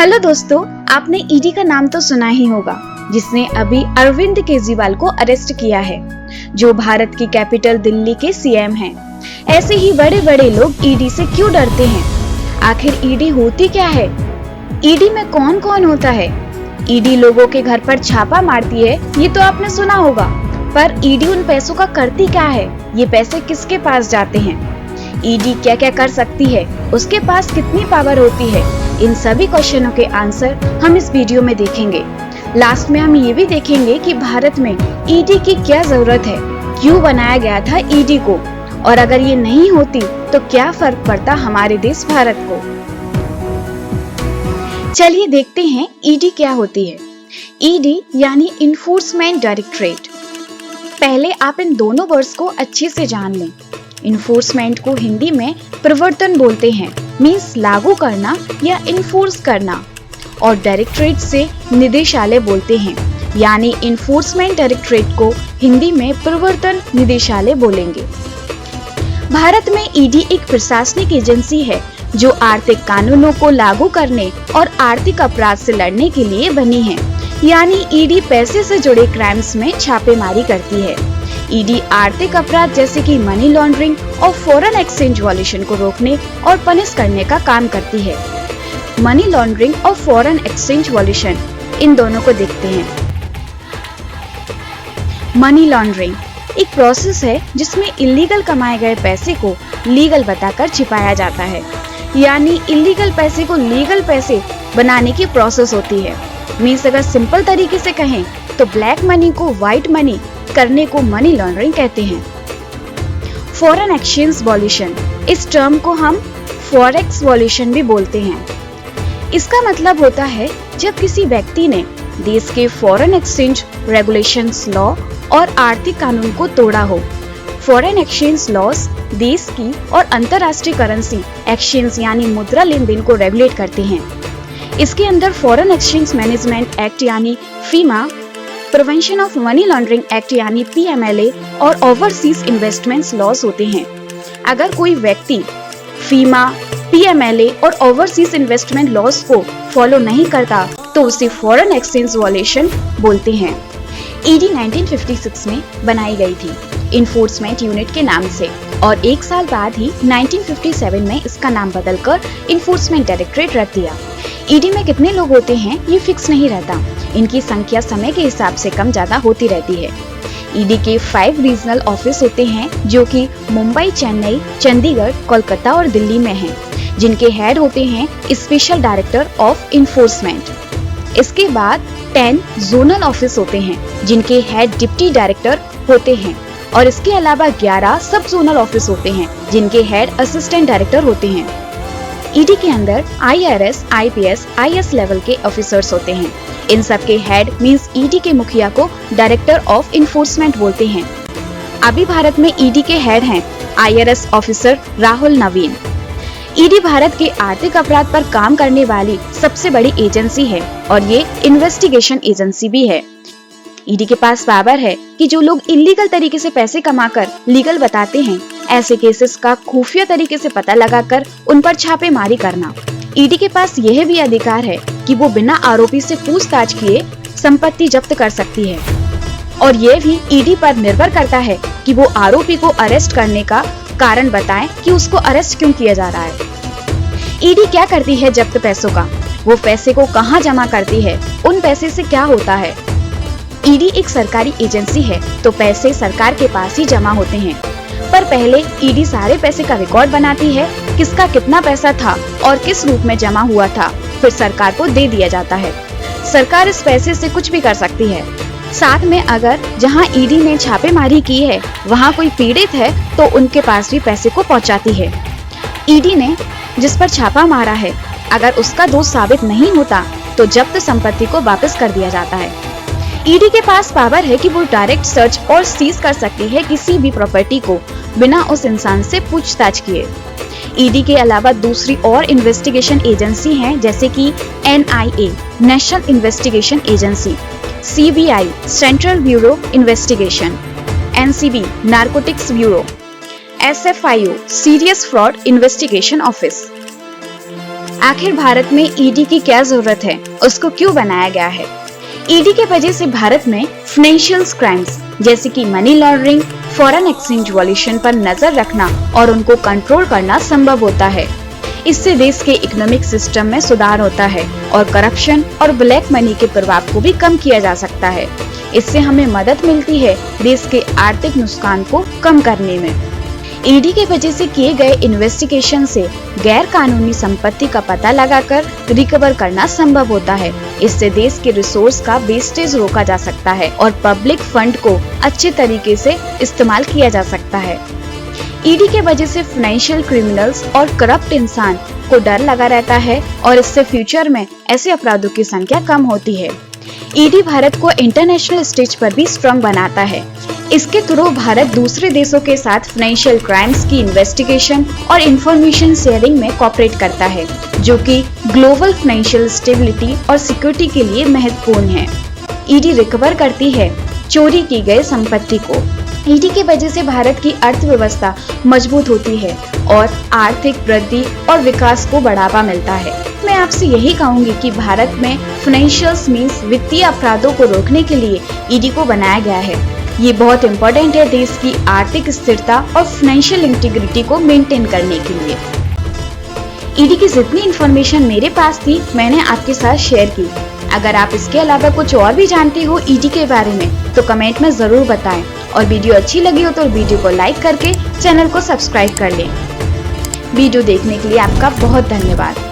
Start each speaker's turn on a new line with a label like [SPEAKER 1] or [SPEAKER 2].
[SPEAKER 1] Hello दोस्तों, आपने ED का नाम तो सुना ही होगा, जिसने अभी अरविंद केजरीवाल को अरेस्ट किया है, जो भारत की कैपिटल दिल्ली के सीएम हैं। ऐसे ही बड़े बड़े लोग ईडी से क्यों डरते हैं? आखिर ईडी होती क्या है? ईडी में कौन कौन होता है? ईडी लोगों के घर पर छापा मारती है, ये तो आपने सुना होगा, पर ईडी उन पैसों का करती क्या है? ये पैसे किसके पास जाते हैं? ईडी क्या क्या कर सकती है? उसके पास कितनी पावर होती है? इन सभी क्वेश्चनों के आंसर हम इस वीडियो में देखेंगे। लास्ट में हम ये भी देखेंगे कि भारत में ईडी की क्या जरूरत है, क्यों बनाया गया था ईडी को, और अगर ये नहीं होती तो क्या फर्क पड़ता हमारे देश भारत को। चलिए देखते हैं ईडी क्या होती है। ईडी यानी इन्फोर्समेंट डायरेक्टरेट। पहले आप इन दोनों वर्ड्स को अच्छे से जान लें। इन्फोर्समेंट को हिंदी में प्रवर्तन बोलते हैं, मीन्स लागू करना या इन्फोर्स करना, और डायरेक्टरेट से निदेशालय बोलते हैं, यानी इन्फोर्समेंट डायरेक्टरेट को हिंदी में प्रवर्तन निदेशालय बोलेंगे। भारत में ईडी एक प्रशासनिक एजेंसी है जो आर्थिक कानूनों को लागू करने और आर्थिक अपराध से लड़ने के लिए बनी है, यानी ईडी पैसे से जुड़े क्राइम्स में छापेमारी करती है। ईडी आर्थिक अपराध जैसे कि मनी लॉन्ड्रिंग और फॉरेन एक्सचेंज वॉल्यूशन को रोकने और पनिश करने का काम करती है। मनी लॉन्ड्रिंग और फॉरेन एक्सचेंज वॉल्यूशन, इन दोनों को देखते हैं। मनी लॉन्ड्रिंग एक प्रोसेस है जिसमें इलीगल कमाए गए पैसे को लीगल बताकर छिपाया जाता है, यानी इलीगल पैसे को लीगल पैसे बनाने की प्रोसेस होती है। मीन्स अगर सिंपल तरीके से कहें तो ब्लैक मनी को व्हाइट मनी करने को मनी लॉन्ड्रिंग कहते हैं। फॉरेन एक्सचेंज वॉल्यूशन, इस टर्म को हम फॉरेक्स वॉल्यूशन भी बोलते हैं। इसका मतलब होता है जब किसी व्यक्ति ने देश के फॉरेन एक्सचेंज रेगुलेशंस, लॉ और आर्थिक कानून को तोड़ा हो। फॉरेन एक्सचेंज लॉज देश की और अंतरराष्ट्रीय करेंसी एक्सचेंज यानी मुद्रा लेन देन को रेगुलेट करते हैं। इसके अंदर फॉरेन एक्सचेंज मैनेजमेंट एक्ट यानी FEMA, prevention of money laundering act यानी पीएमएलए और ओवरसीज इन्वेस्टमेंट्स लॉज होते हैं। अगर कोई व्यक्ति फीमा, पीएमएलए और ओवरसीज इन्वेस्टमेंट लॉज को फॉलो नहीं करता तो उसे फॉरेन एक्सचेंज वॉल्यूशन बोलते हैं। ईडी 1956 में बनाई गई थी इन्फोर्समेंट यूनिट के नाम से, और एक साल बाद ही 1957 में इसका नाम बदलकर इन्फोर्समेंट डायरेक्टरेट रख दिया। ईडी में कितने लोग होते हैं ये फिक्स नहीं रहता, इनकी संख्या समय के हिसाब से कम ज्यादा होती रहती है। ईडी के 5 रीजनल ऑफिस होते हैं जो कि मुंबई, चेन्नई, चंडीगढ़, कोलकाता और दिल्ली में हैं, जिनके हेड होते हैं स्पेशल डायरेक्टर ऑफ इन्फोर्समेंट। इसके बाद 10 जोनल ऑफिस होते हैं जिनके हेड डिप्टी डायरेक्टर होते हैं, और इसके अलावा 11 सब जोनल ऑफिस होते हैं जिनके हेड असिस्टेंट डायरेक्टर होते हैं। ईडी के अंदर IRS, IPS, IS लेवल के ऑफिसर्स होते हैं। इन सब के हेड मींस ईडी के मुखिया को डायरेक्टर ऑफ इन्फोर्समेंट बोलते हैं। अभी भारत में ईडी के हेड हैं IRS ऑफिसर राहुल नवीन। ईडी भारत के आर्थिक अपराध पर काम करने वाली सबसे बड़ी एजेंसी है और ये इन्वेस्टिगेशन एजेंसी भी है। ईडी के पास पावर है कि जो लोग इलीगल तरीके से पैसे कमाकर लीगल बताते हैं, ऐसे केसेस का खुफिया तरीके से पता लगाकर उन पर छापेमारी करना। ईडी के पास यह भी अधिकार है कि वो बिना आरोपी से पूछताछ किए संपत्ति जब्त कर सकती है, और ये भी ईडी पर निर्भर करता है कि वो आरोपी को अरेस्ट करने का कारण बताएं कि उसको अरेस्ट क्यों किया जा रहा है। ईडी क्या करती है जब्त पैसों का? वो पैसे को कहाँ जमा करती है? उन पैसे से क्या होता है? ईडी एक सरकारी एजेंसी है तो पैसे सरकार के पास ही जमा होते हैं, पर पहले ईडी सारे पैसे का रिकॉर्ड बनाती है, किसका कितना पैसा था और किस रूप में जमा हुआ था, फिर सरकार को दे दिया जाता है। सरकार इस पैसे से कुछ भी कर सकती है। साथ में अगर जहां ईडी ने छापेमारी की है वहां कोई पीड़ित है तो उनके पास भी पैसे को पहुंचाती है। ईडी ने जिस पर छापा मारा है, अगर उसका दोष साबित नहीं होता तो जब्त संपत्ति को वापस कर दिया जाता है। ईडी के पास पावर है कि वो डायरेक्ट सर्च और सीज कर सकती है किसी भी प्रॉपर्टी को बिना उस इंसान से पूछताछ किए। ईडी के अलावा दूसरी और इन्वेस्टिगेशन एजेंसी हैं जैसे कि NIA, national investigation agency, CBI, central bureau investigation, NCB, narcotics bureau, SFIO, serious fraud investigation office. आखिर भारत में ईडी की क्या जरूरत है, उसको क्यों बनाया गया है? ईडी के वजह से भारत में फाइनेंशियल क्राइम्स जैसे कि money laundering, foreign exchange violation पर नजर रखना और उनको कंट्रोल करना संभव होता है। इससे देश के इकोनॉमिक सिस्टम में सुधार होता है और करप्शन और ब्लैक मनी के प्रभाव को भी कम किया जा सकता है। इससे हमें मदद मिलती है देश के आर्थिक नुकसान को कम करने में। ईडी के वजह से किए गए इन्वेस्टिगेशन से गैर कानूनी संपत्ति का पता लगाकर रिकवर करना संभव होता है। इससे देश के रिसोर्स का वेस्टेज रोका जा सकता है और पब्लिक फंड को अच्छे तरीके से इस्तेमाल किया जा सकता है। ईडी के वजह से फाइनेंशियल क्रिमिनल्स और करप्ट इंसान को डर लगा रहता है और इससे फ्यूचर में ऐसे अपराधों की संख्या कम होती है। ईडी भारत को इंटरनेशनल स्टेज पर भी स्ट्रांग बनाता है। इसके थ्रू भारत दूसरे देशों के साथ फाइनेंशियल क्राइम्स की इन्वेस्टिगेशन और इंफॉर्मेशन शेयरिंग में कोऑपरेट करता है, जो कि ग्लोबल फाइनेंशियल स्टेबिलिटी और सिक्योरिटी के लिए महत्वपूर्ण है। ईडी रिकवर करती है चोरी की गई संपत्ति को। ईडी की वजह से भारत की अर्थव्यवस्था मजबूत होती है और आर्थिक वृद्धि और विकास को बढ़ावा मिलता है। मैं आपसे यही कहूंगी कि भारत में फाइनेंशियल मींस वित्तीय अपराधों को रोकने के लिए ईडी को बनाया गया है। ये बहुत इम्पोर्टेंट है देश की आर्थिक स्थिरता और फाइनेंशियल इंटीग्रिटी को मेंटेन करने के लिए। ईडी की जितनी इन्फॉर्मेशन मेरे पास थी मैंने आपके साथ शेयर की। अगर आप इसके अलावा कुछ और भी जानते हो ईडी के बारे में तो कमेंट में जरूर बताएं और वीडियो अच्छी लगी हो तो वीडियो को लाइक करके चैनल को सब्सक्राइब कर लें। वीडियो देखने के लिए आपका बहुत धन्यवाद।